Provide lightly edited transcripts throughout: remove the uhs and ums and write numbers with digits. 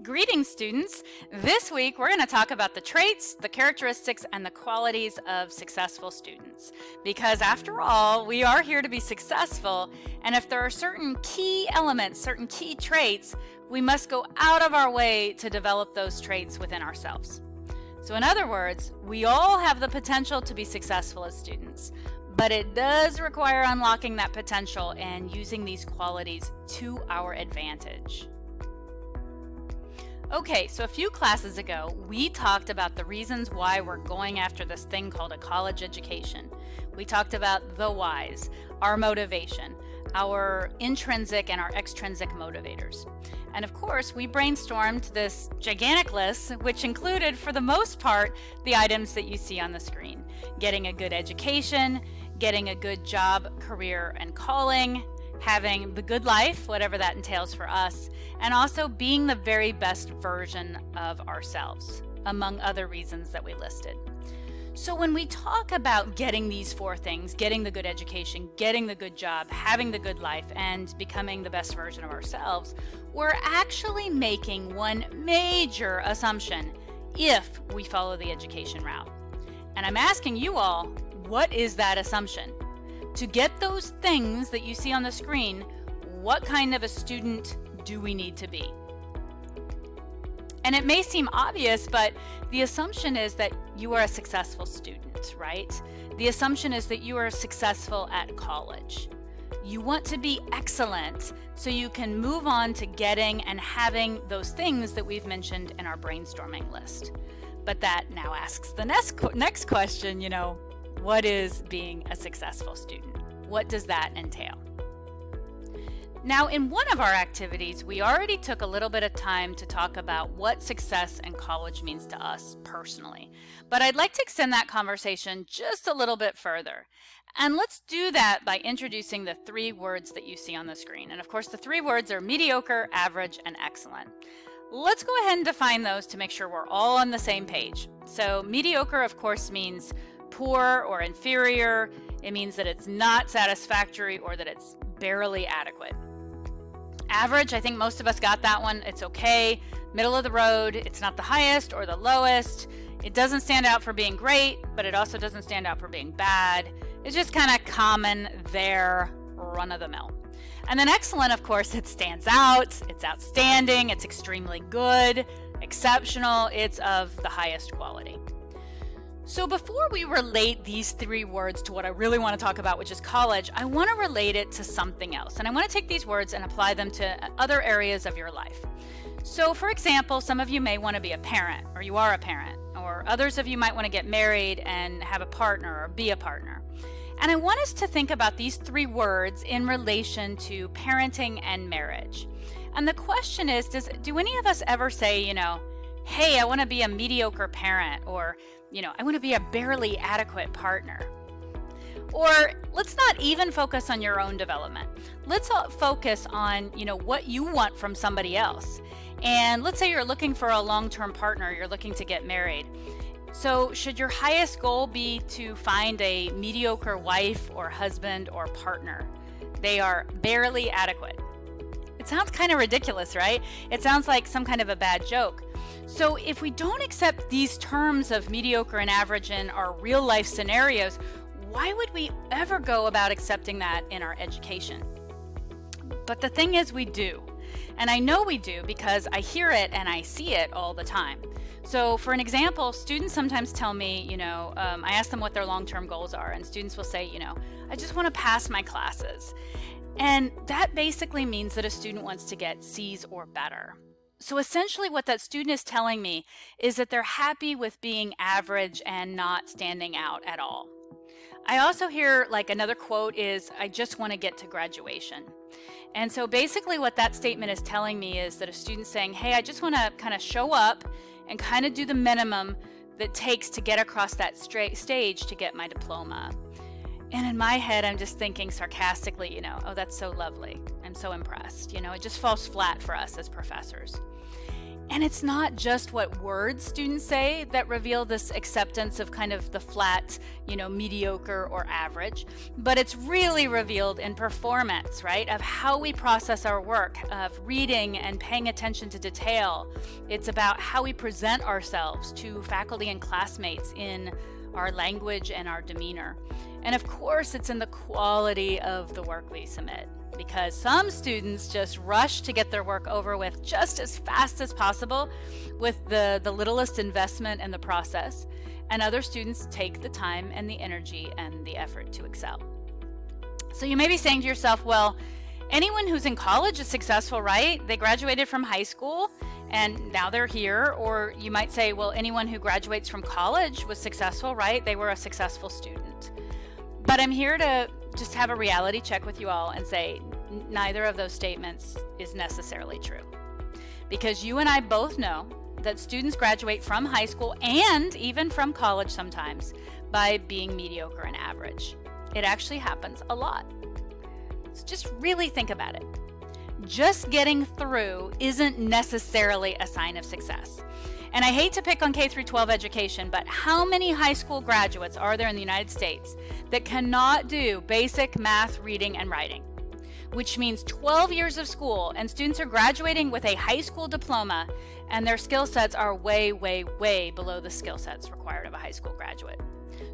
Greetings, students. This week, we're going to talk about the traits, the characteristics, and the qualities of successful students. Because after all, we are here to be successful, and if there are certain key elements, certain key traits, we must go out of our way to develop those traits within ourselves. So in other words, we all have the potential to be successful as students, but it does require unlocking that potential and using these qualities to our advantage. Okay, so a few classes ago, we talked about the reasons why we're going after this thing called a college education. We talked about the whys, our motivation, our intrinsic and our extrinsic motivators. And of course, we brainstormed this gigantic list, which included, for the most part, the items that you see on the screen. Getting a good education, getting a good job, career, and calling, having the good life, whatever that entails for us, and also being the very best version of ourselves, among other reasons that we listed. So when we talk about getting these four things, getting the good education, getting the good job, having the good life, and becoming the best version of ourselves, we're actually making one major assumption if we follow the education route. And I'm asking you all, what is that assumption? To get those things that you see on the screen, what kind of a student do we need to be? And it may seem obvious, but the assumption is that you are a successful student, right? The assumption is that you are successful at college. You want to be excellent so you can move on to getting and having those things that we've mentioned in our brainstorming list. But that now asks the next question, what is being a successful student? What does that entail? Now, in one of our activities, we already took a little bit of time to talk about what success in college means to us personally. But I'd like to extend that conversation just a little bit further. And let's do that by introducing the three words that you see on the screen. And of course, the three words are mediocre, average, and excellent. Let's go ahead and define those to make sure we're all on the same page. So mediocre, of course, means poor or inferior. It means that it's not satisfactory or that it's barely adequate. Average, I think most of us got that one. It's okay, middle of the road. It's not the highest or the lowest. It doesn't stand out for being great, but it also doesn't stand out for being bad. It's just kind of common there, run of the mill. And then excellent, of course, it stands out. It's outstanding. It's extremely good, exceptional. It's of the highest quality. So before we relate these three words to what I really want to talk about, which is college, I want to relate it to something else. And I want to take these words and apply them to other areas of your life. So for example, some of you may want to be a parent, or you are a parent, or others of you might want to get married and have a partner or be a partner. And I want us to think about these three words in relation to parenting and marriage. And the question is, do any of us ever say, hey, I want to be a mediocre parent, or, I want to be a barely adequate partner? Or let's not even focus on your own development. Let's focus on, what you want from somebody else. And let's say you're looking for a long-term partner, you're looking to get married. So should your highest goal be to find a mediocre wife or husband or partner? They are barely adequate. It sounds kind of ridiculous, right? It sounds like some kind of a bad joke. So if we don't accept these terms of mediocre and average in our real life scenarios, why would we ever go about accepting that in our education? But the thing is, we do. And I know we do because I hear it and I see it all the time. So for an example, students sometimes tell me, I ask them what their long-term goals are, and students will say, I just want to pass my classes. And that basically means that a student wants to get C's or better. So essentially what that student is telling me is that they're happy with being average and not standing out at all. I also hear another quote is, I just want to get to graduation. And so basically what that statement is telling me is that a student's saying, hey, I just want to kind of show up and kind of do the minimum that takes to get across that stage to get my diploma. And in my head, I'm just thinking sarcastically, oh, that's so lovely. I'm so impressed. It just falls flat for us as professors. And it's not just what words students say that reveal this acceptance of kind of the flat, mediocre or average, but it's really revealed in performance, right? Of how we process our work, of reading and paying attention to detail. It's about how we present ourselves to faculty and classmates in our language and our demeanor. And of course, it's in the quality of the work we submit, because some students just rush to get their work over with just as fast as possible with the littlest investment in the process, and other students take the time and the energy and the effort to excel. So you may be saying to yourself, well, anyone who's in college is successful, right? They graduated from high school and now they're here. Or you might say, well, anyone who graduates from college was successful, right? They were a successful student. But I'm here to just have a reality check with you all and say neither of those statements is necessarily true. Because you and I both know that students graduate from high school and even from college sometimes by being mediocre and average. It actually happens a lot. So just really think about it. Just getting through isn't necessarily a sign of success. And I hate to pick on K through 12 education, but how many high school graduates are there in the United States that cannot do basic math, reading, and writing? Which means 12 years of school, and students are graduating with a high school diploma, and their skill sets are way, way, way below the skill sets required of a high school graduate.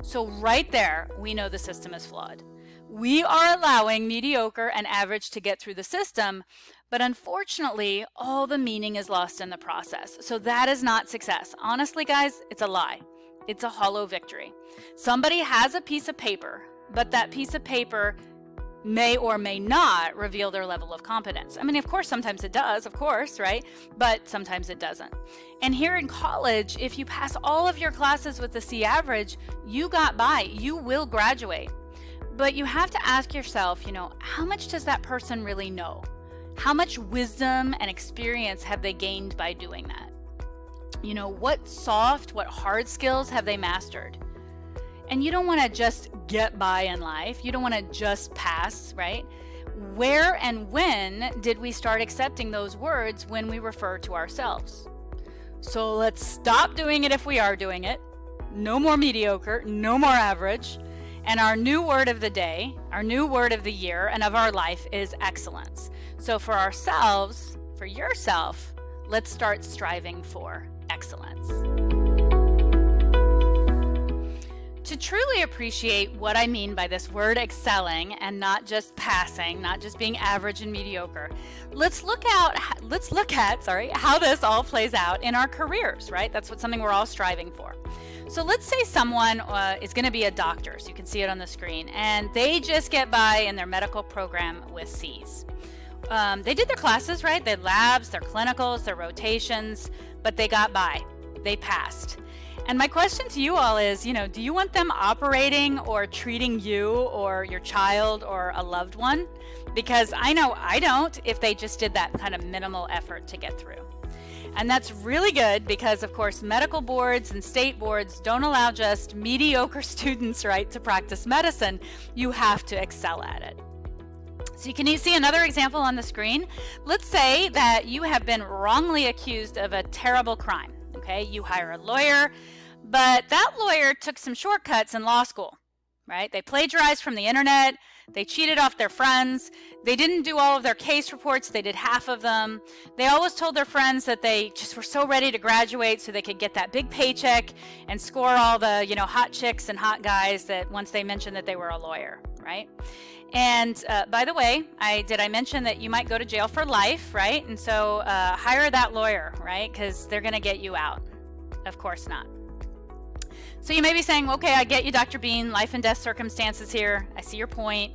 So right there, we know the system is flawed. We are allowing mediocre and average to get through the system, but unfortunately, all the meaning is lost in the process. So that is not success. Honestly, guys, it's a lie. It's a hollow victory. Somebody has a piece of paper, but that piece of paper may or may not reveal their level of competence. I mean, of course, sometimes it does, of course, right? But sometimes it doesn't. And here in college, if you pass all of your classes with the C average, you got by, you will graduate. But you have to ask yourself, how much does that person really know? How much wisdom and experience have they gained by doing that? What soft, what hard skills have they mastered? And you don't want to just get by in life. You don't want to just pass, right? Where and when did we start accepting those words when we refer to ourselves? So let's stop doing it if we are doing it. No more mediocre, no more average. And our new word of the day, our new word of the year, and of our life is excellence. So for ourselves, for yourself, let's start striving for excellence. To truly appreciate what I mean by this word excelling and not just passing, not just being average and mediocre, let's look at how this all plays out in our careers, right? That's something we're all striving for. So let's say someone is going to be a doctor, so you can see it on the screen, and they just get by in their medical program with C's. They did their classes, right? Their labs, their clinicals, their rotations, but they got by. They passed. And my question to you all is, do you want them operating or treating you or your child or a loved one? Because I know I don't if they just did that kind of minimal effort to get through. And that's really good because, of course, medical boards and state boards don't allow just mediocre students, right, to practice medicine. You have to excel at it. So you can see another example on the screen. Let's say that you have been wrongly accused of a terrible crime. Okay, you hire a lawyer, but that lawyer took some shortcuts in law school, right? They plagiarized from the internet. They cheated off their friends. They didn't do all of their case reports. They did half of them. They always told their friends that they just were so ready to graduate so they could get that big paycheck and score all the, hot chicks and hot guys that once they mentioned that they were a lawyer, right? And by the way, did I mention that you might go to jail for life, right? And so hire that lawyer, right? Because they're going to get you out. Of course not. So you may be saying, okay, I get you, Dr. Bean, life and death circumstances here. I see your point,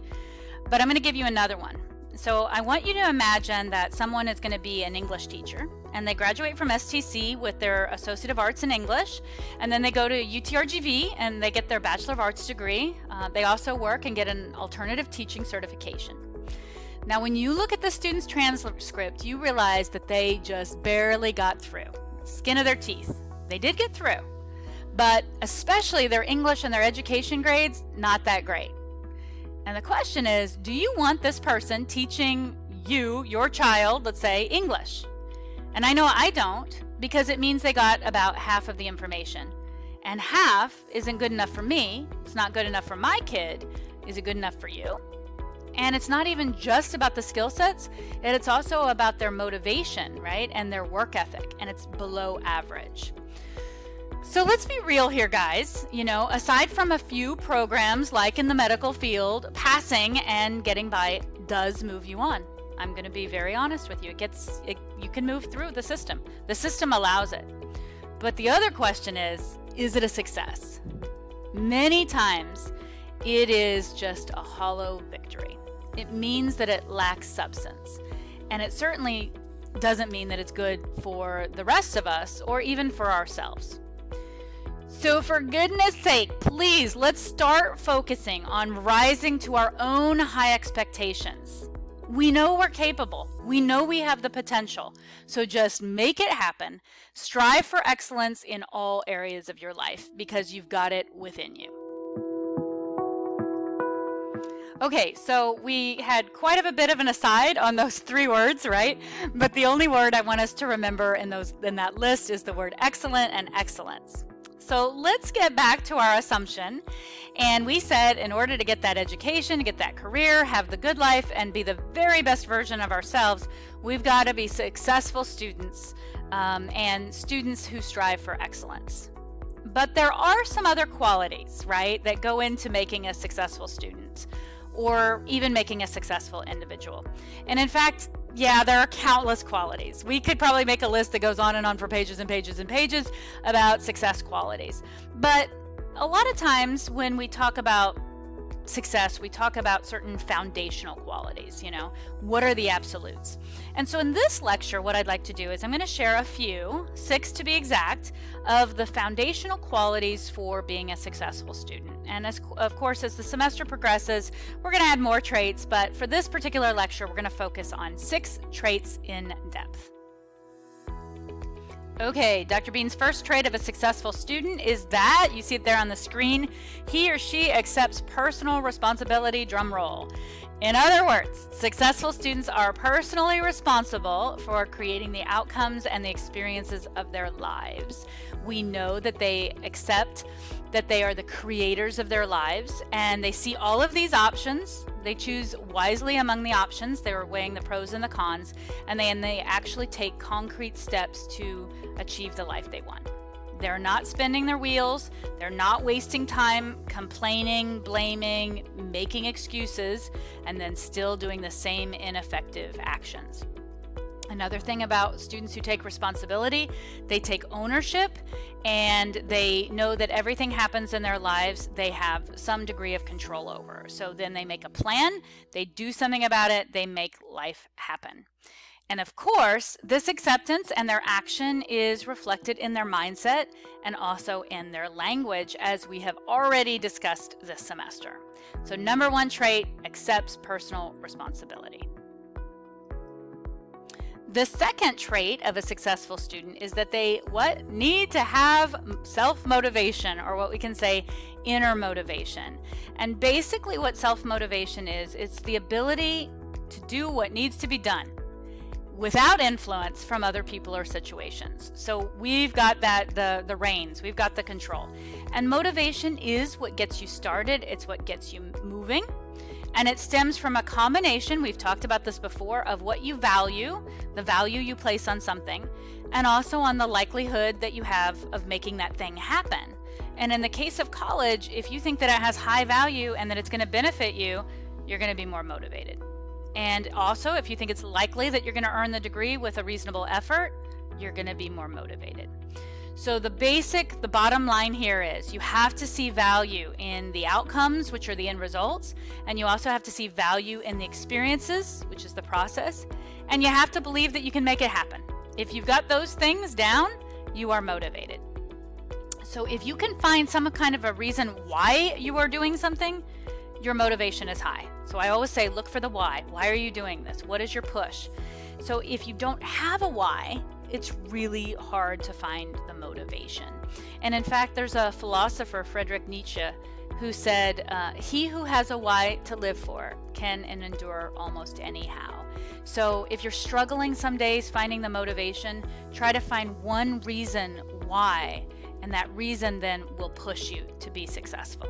but I'm going to give you another one. So I want you to imagine that someone is going to be an English teacher, and they graduate from STC with their Associate of Arts in English, and then they go to UTRGV and they get their Bachelor of Arts degree. They also work and get an alternative teaching certification. Now, when you look at the student's transcript, you realize that they just barely got through. Skin of their teeth. They did get through. But especially their English and their education grades, not that great. And the question is, do you want this person teaching you, your child, let's say, English? And I know I don't, because it means they got about half of the information. And half isn't good enough for me, it's not good enough for my kid. Is it good enough for you? And it's not even just about the skill sets, it's also about their motivation, right? And their work ethic, and it's below average. So let's be real here, guys. Aside from a few programs like in the medical field, passing and getting by does move you on. I'm going to be very honest with you. You can move through the system. The system allows it. But the other question is it a success? Many times it is just a hollow victory. It means that it lacks substance. And it certainly doesn't mean that it's good for the rest of us or even for ourselves. So for goodness sake, please, let's start focusing on rising to our own high expectations. We know we're capable. We know we have the potential. So just make it happen. Strive for excellence in all areas of your life because you've got it within you. Okay, so we had quite a bit of an aside on those 3 words, right? But the only word I want us to remember in that list is the word excellent and excellence. So let's get back to our assumption. And we said in order to get that education, get that career, have the good life, and be the very best version of ourselves, we've got to be successful students and students who strive for excellence. But there are some other qualities, right, that go into making a successful student or even making a successful individual. And in fact, there are countless qualities. We could probably make a list that goes on and on for pages and pages and pages about success qualities. But a lot of times when we talk about success, we talk about certain foundational qualities, what are the absolutes? And so in this lecture, what I'd like to do is I'm going to share a few, 6 to be exact, of the foundational qualities for being a successful student. And of course, as the semester progresses, we're going to add more traits, but for this particular lecture, we're going to focus on 6 traits in depth. Okay, Dr. Bean's first trait of a successful student is that, you see it there on the screen, he or she accepts personal responsibility, drum roll. In other words, successful students are personally responsible for creating the outcomes and the experiences of their lives. We know that they accept that they are the creators of their lives, and they see all of these options. They choose wisely among the options. They were weighing the pros and the cons, and they actually take concrete steps to achieve the life they want. They're not spinning their wheels. They're not wasting time complaining, blaming, making excuses, and then still doing the same ineffective actions. Another thing about students who take responsibility, they take ownership and they know that everything happens in their lives they have some degree of control over. So then they make a plan, they do something about it, they make life happen. And of course, this acceptance and their action is reflected in their mindset and also in their language, as we have already discussed this semester. So number 1 trait, accepts personal responsibility. The second trait of a successful student is that they need to have self-motivation, or what we can say inner motivation. And basically what self-motivation is, it's the ability to do what needs to be done without influence from other people or situations. So we've got the reins, we've got the control. And motivation is what gets you started, it's what gets you moving. And it stems from a combination, we've talked about this before, of what you value, the value you place on something, and also on the likelihood that you have of making that thing happen. And in the case of college, if you think that it has high value and that it's going to benefit you, you're going to be more motivated. And also, if you think it's likely that you're going to earn the degree with a reasonable effort, you're going to be more motivated. So the bottom line here is you have to see value in the outcomes, which are the end results, and you also have to see value in the experiences, which is the process, and you have to believe that you can make it happen. If you've got those things down, you are motivated. So if you can find some kind of a reason why you are doing something, your motivation is high. So I always say, look for the why. Why are you doing this? What is your push? So if you don't have a why, it's really hard to find the motivation. And in fact, there's a philosopher, Friedrich Nietzsche, who said, he who has a why to live for can endure almost anyhow. So if you're struggling some days finding the motivation, try to find one reason why, and that reason then will push you to be successful.